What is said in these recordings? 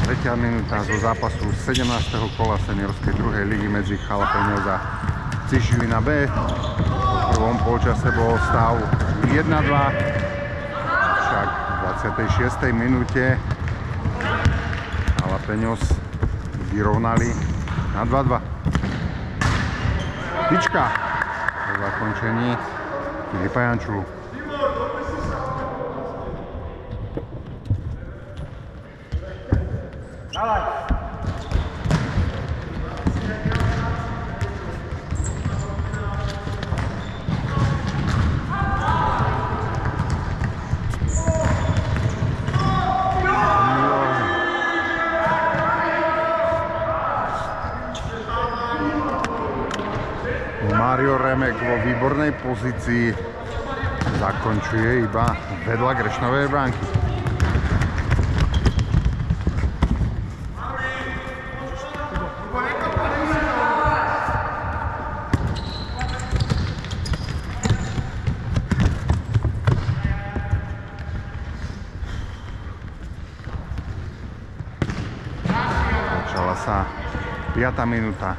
Tretia minúta zo zápasu 17. kola seniorskej druhej ligy medzi Jalapeños a Cišilina B. V prvom polčase bol stav 1-2, však v 26. minúte Jalapeños vyrovnali na 2-2. Tyčka po zakončení Filipa Jančulu. Mario Remek vo výbornej pozícii zakončuje iba vedľa Grešnovej bránky. Začala sa 5. minúta.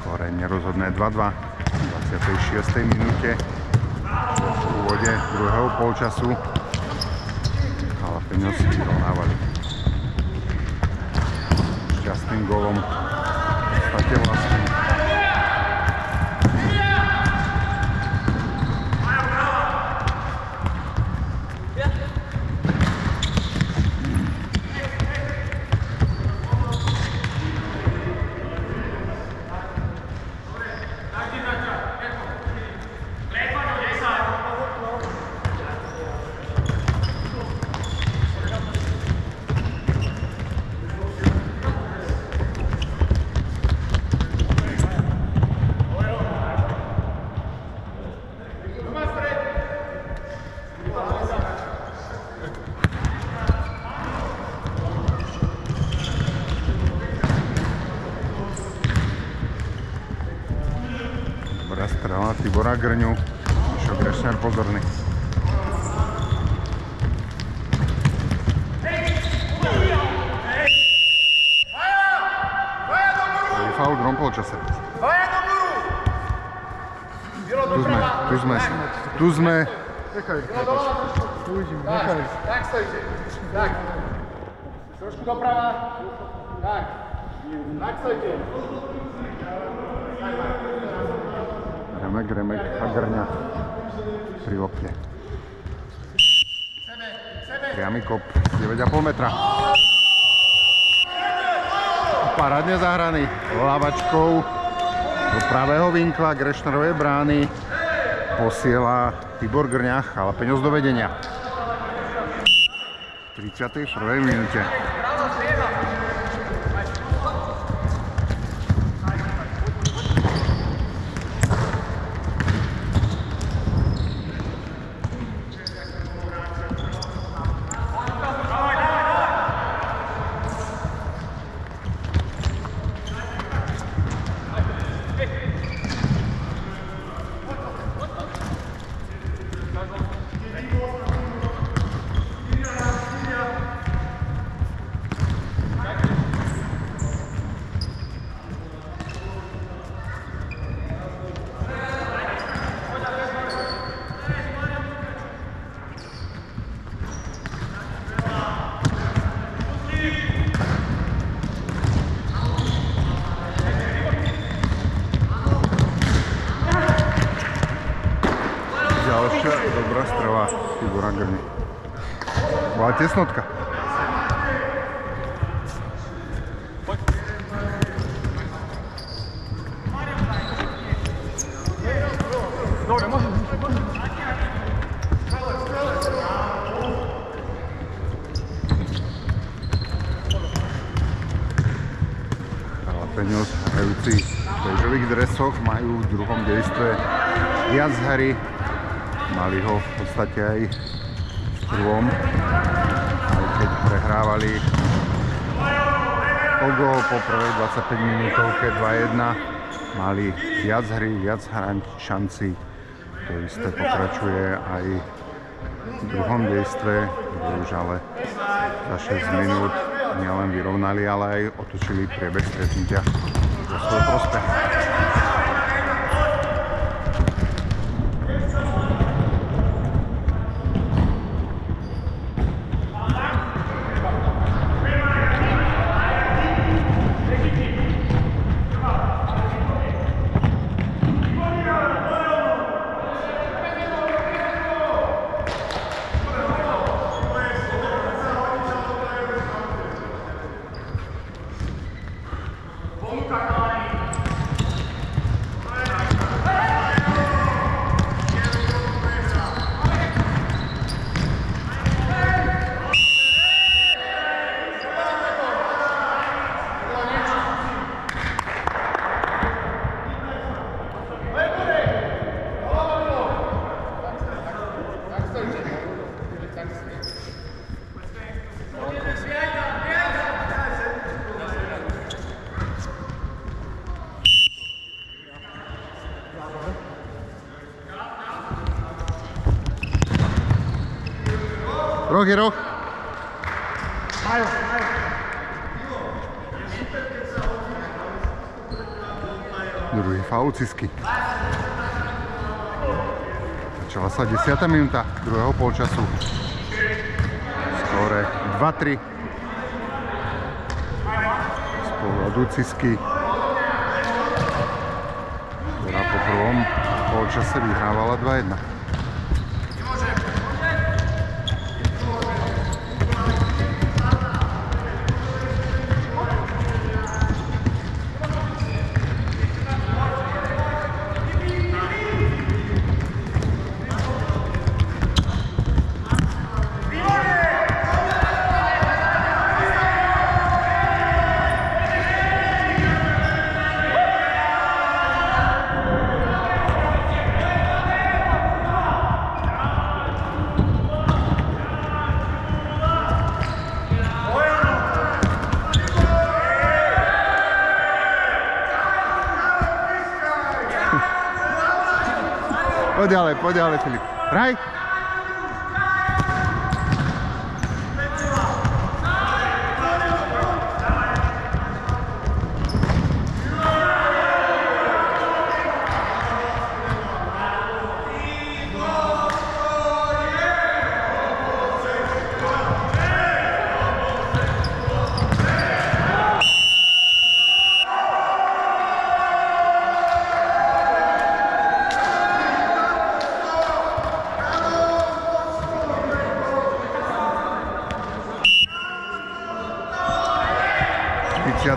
Skóre nerozhodné 2-2 v 26. minúte v úvode druhého polčasu. Jalapeños vyrovnávali šťastným gólom v podstate vlastným. Dobrá strela Tibora Grňu. Mišo Grešner pozorný. Je faul v druhom polčase. Tu sme. Nechaj. Uvidíme, nechaj. Tak stojte. Tak. Trošku doprava. Tak. Tak stojte. Remek a Grňa pri lopte. Priamy kop 9,5 metra. Parádne zahraný lavačkou do pravého vinkla Grešnerovej brány posiela Tibor Grňa Jalapeños do vedenia. V 31. minúte. Dobrá strela Tibora Grny. Bola tesnotka. Dobre, môžem. Jalapeños hrajúci v bežových dresoch majú v druhom dejstve viac hry. Mali ho v podstate aj v prvom, aj keď prehrávali o gól po prvej 25 minútovke 2-1. Mali viac hry, viac šancí. To isté pokračuje aj v druhom dejstve, kde už ale za 6 minút nielen vyrovnali, ale aj otočili priebeh stretnutia vo svoj prospech. Roh je roh. Druhý faul Cisky. Začala sa 10. minúta druhého polčasu. Skóre 2-3. Z pohľadu Cisky, ktorá po prvom polčase vyhrávala 2-1. Poď ďalej, Filip. Hraj!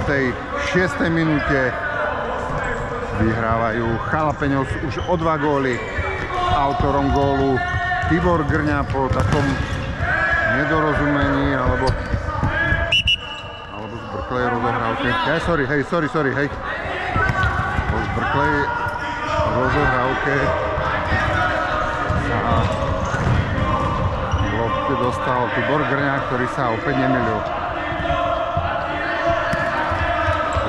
V 6. minúte vyhrávajú Jalapeños už o 2 góly. Autorom gólu Tibor Grňa po takom nedorozumení alebo zbrklej rozohrávke. Sorry, hej. Po zbrklej rozohrávke sa v lopte dostal Tibor Grňa, ktorý sa opäť nemýlil.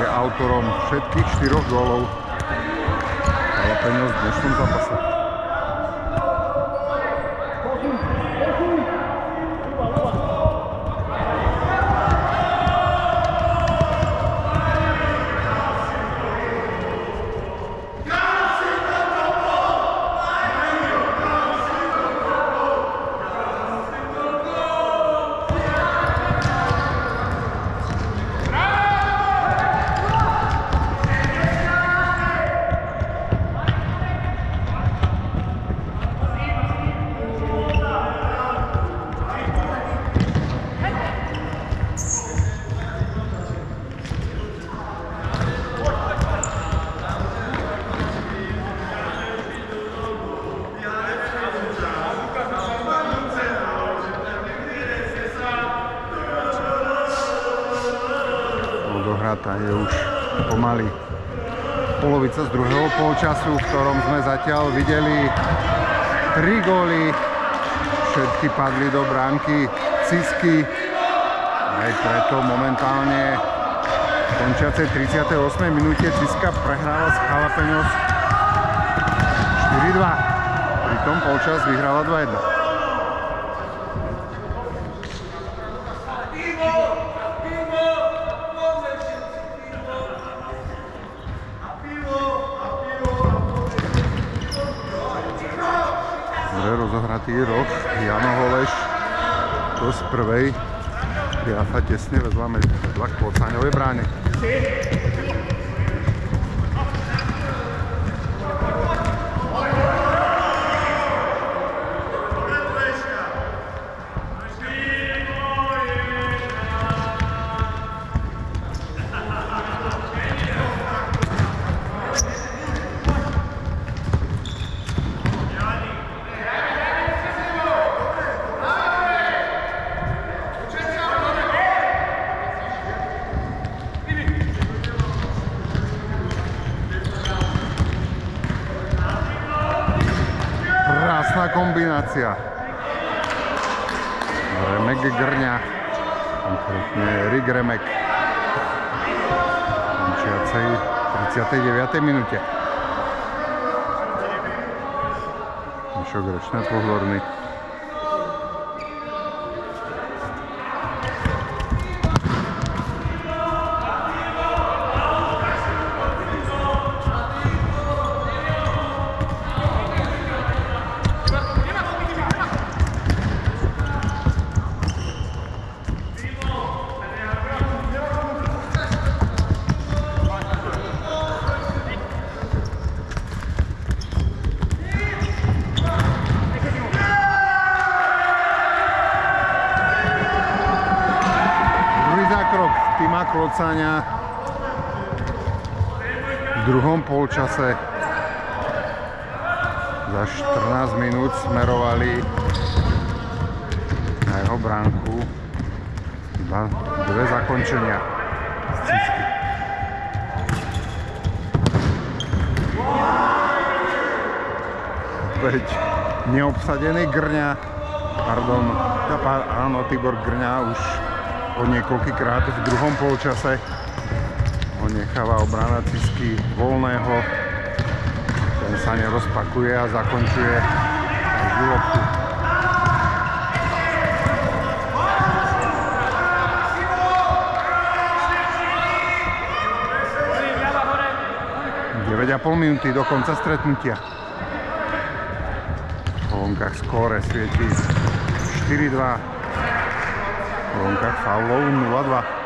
Je autorom všetkých 4 gólov Jalapeños v dnešnom zápase. Tá je už pomaly polovica z druhého polčasu, v ktorom sme zatiaľ videli 3 góly. Všetky padli do bránky Cisky. Aj preto momentálne končiacej 38. minúte Ciska prehráva s Jalapeňos 4-2. Pritom polčas vyhráva 2-1. Rozohratý roh, Jano Holeš, to z prvej. Jafa tesne vezla dva Klocaňové brány. Krásna kombinácia. Remek Grňa, konkrétne Erik Remek. Končiacej 39. minúte. Mišo Grečner Pohorný. Týma Klocaňa v druhom polčase za 14 minút smerovali na jeho bránku iba dve zakončenia z Cisky. Opäť neobsadený Grňa, áno, Tibor Grňa už po niekoľkýkrát v druhom polčase ho necháva obrana Cisky voľného. Ten sa nerozpakuje a zakončuje každú loptu. ,5 minúty do konca stretnutia. V kolonkách skóre svieti 4-2. V kolonkách faulov 0-2.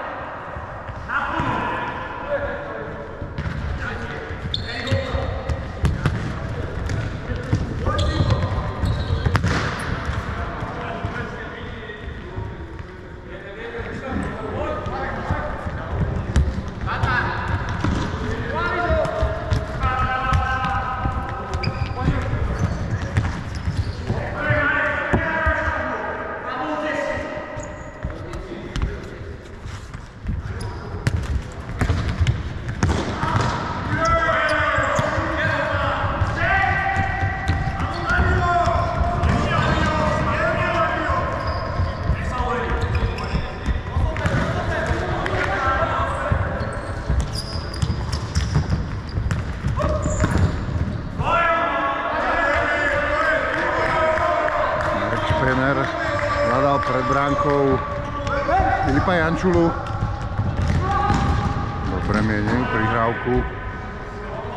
Hľadal pred bránkou Filipa Jančulu. Dobre mienenú prihrávku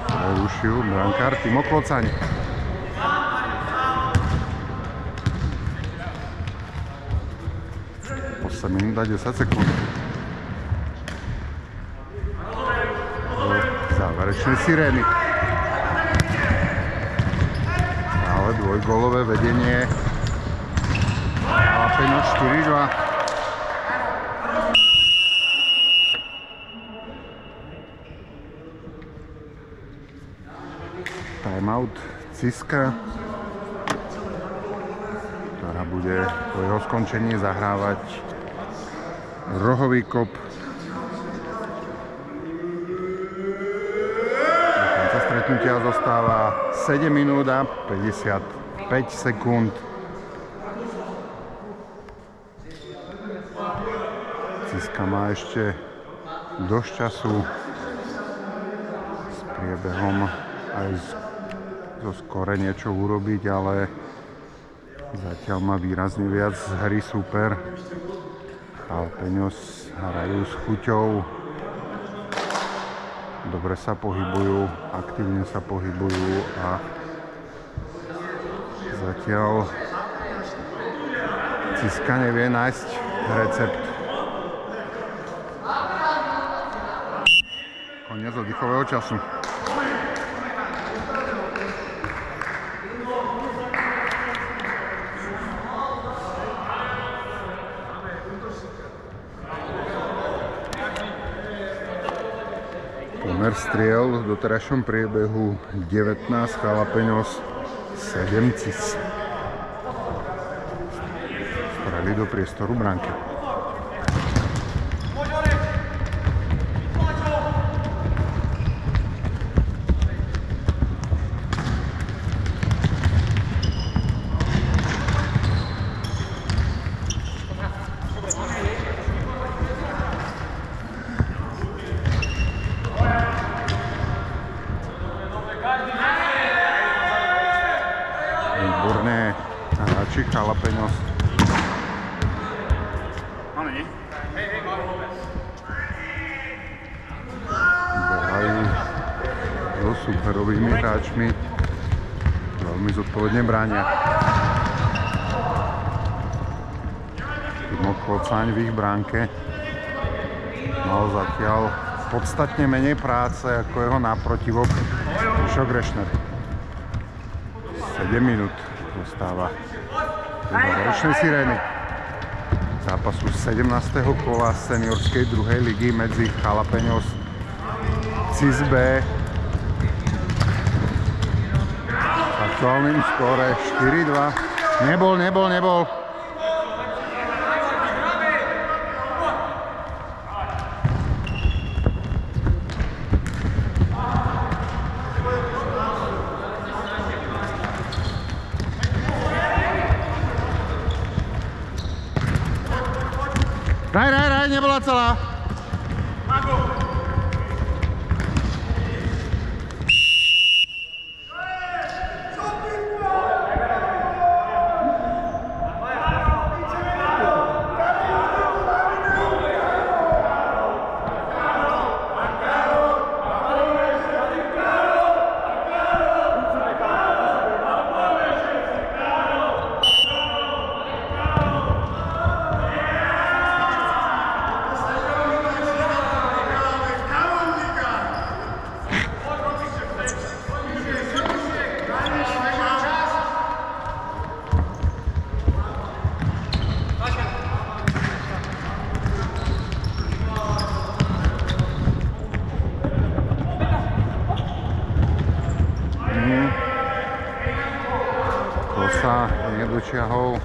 prerušil brankár Timo Klocaň. Posledná minúta 10 sekúnd. Záverečné sirény. Ale dvojgólové vedenie. Jalapeňos 4-2. Timeout Ciska, ktorá bude po jeho skončení zahrávať rohový kop. Do konca stretnutia zostáva 7 minút a 55 sekúnd. Ciska má ešte dosť času s priebehom aj zo skore niečo urobiť, ale zatiaľ má výrazne viac z hry super. Jalapeňos hrajú s chuťou, dobre sa pohybujú, aktívne sa pohybujú a zatiaľ Ciska nevie nájsť recept. Koniec oddychového času. Pomer striel v doterajšom priebehu 19 Jalapeňos, 7 Cis. Strelili do priestoru bránky. Výborné hráči Jalapeňos. Behajú so superovými hráčmi. Veľmi zodpovedne bránia. Timo Klocaň v ich bránke mal zatiaľ podstatne menej práce ako jeho náprotivok Mišo Grešner. 7 minút zostáva do záverečnej sirény zápasu 17. kola seniorskej druhej ligy medzi Jalapeňos Cis B. S aktuálnym skóre 4-2. Nebol. Raj, nebola celá. Kosa nedočiahol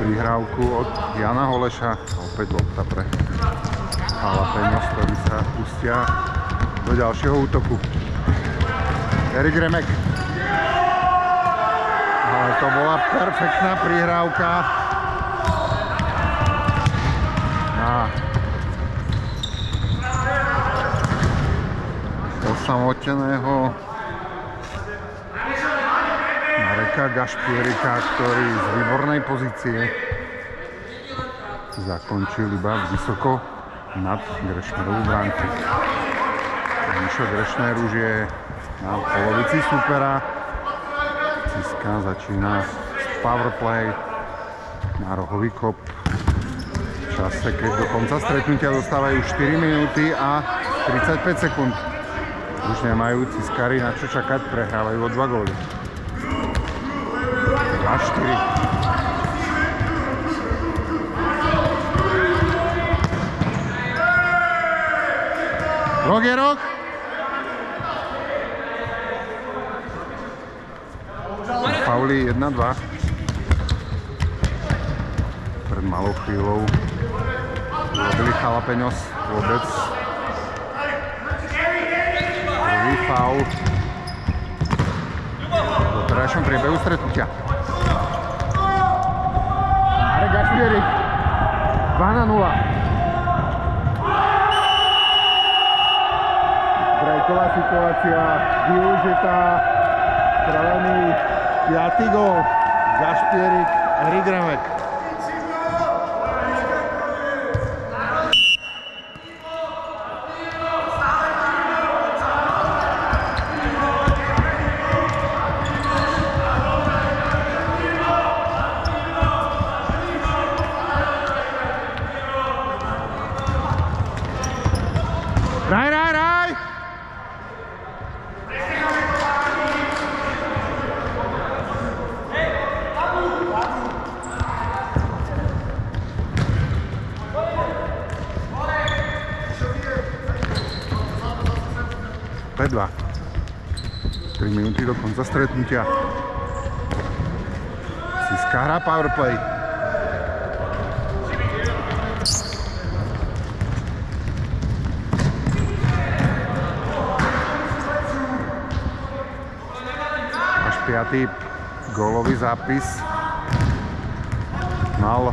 prihrávku od Jana Holeša. Opäť lopta pre Jalapeňos, ktorí sa pustia do ďalšieho útoku. Erik Remek. Ale to bola perfektná prihrávka. Osamoteného Mareka Gašpierika, ktorý z výbornej pozície zakončil iba vysoko nad Grešnerovú bránku. Mišo Grešner už je na polovici supera. Ciska začína powerplay na rohový kop. V čase, keď do konca stretnutia dostávajú 4 minúty a 35 sekúnd. Už nemajú Ciskári na čo čakať, prehrávajú o 2 góly. 2-4. Rok je rok. Pauli 1-2. Pred malou chvíľou urobili Jalapeňos vôbec prvý faul v doterajšom priebehu stretnutia. Marek Gašpierik 2-0. Skvelá situácia využitá. Strelený 5. gól. Gašpierik, Rigremek. Raj! P2. 3 minúty do konca stretnutia. Siska hrá powerplay. Až 5. gólový zápis mal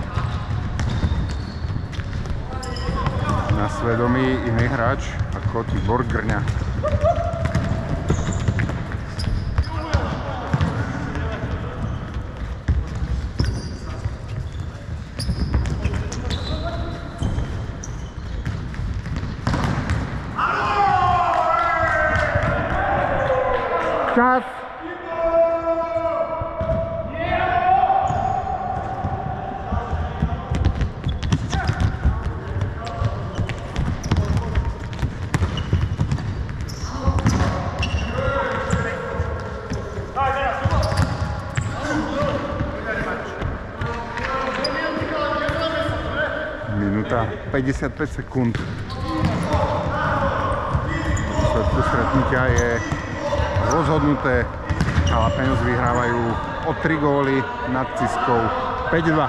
na svedomí iný hráč ako Tibor Grňa. Čas! Minúta 55 sekúnd. Výsledku stretnutia je rozhodnuté. Jalapeňos vyhrávajú o 3 góly nad Ciskou 5-2.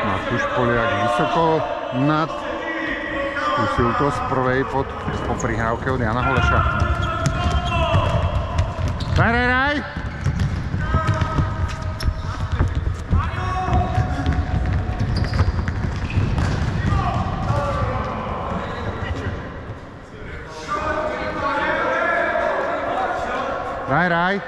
Matúš Poliak vysoko nad. Skúsil to z prvej po prihrávke od Jana Holeša. Raj! Raj!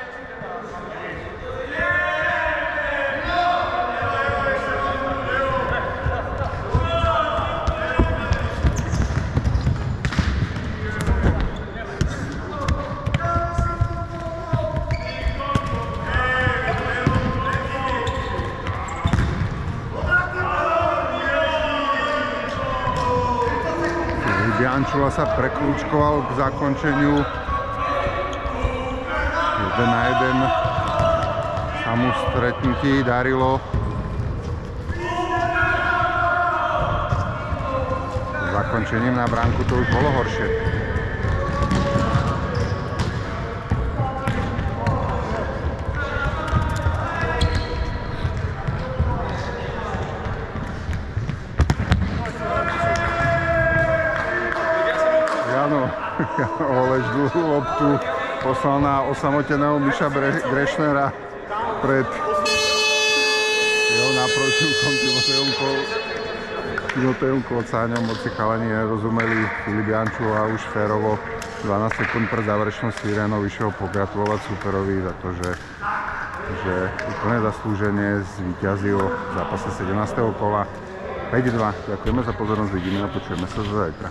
Biančula sa prekrúčkoval k zakončeniu. 1-1 sa mu stretnutí darilo. Zakončením na bránku to už bolo horšie. Oleš dlhú loptu poslal na osamoteného Miša Grešnera pred jeho náprotivkom Timotejom Klocáňom. Moci chalani nerozumeli. Filip Jančula už férovo 12 sekúnd pred záverečnou sirénou vyšiel pogratulovať superovi za to, že úplne zaslúžene zvíťazil v zápase 17. kola 5-2. Ďakujeme za pozornosť, vidíme a počujeme sa zajtra.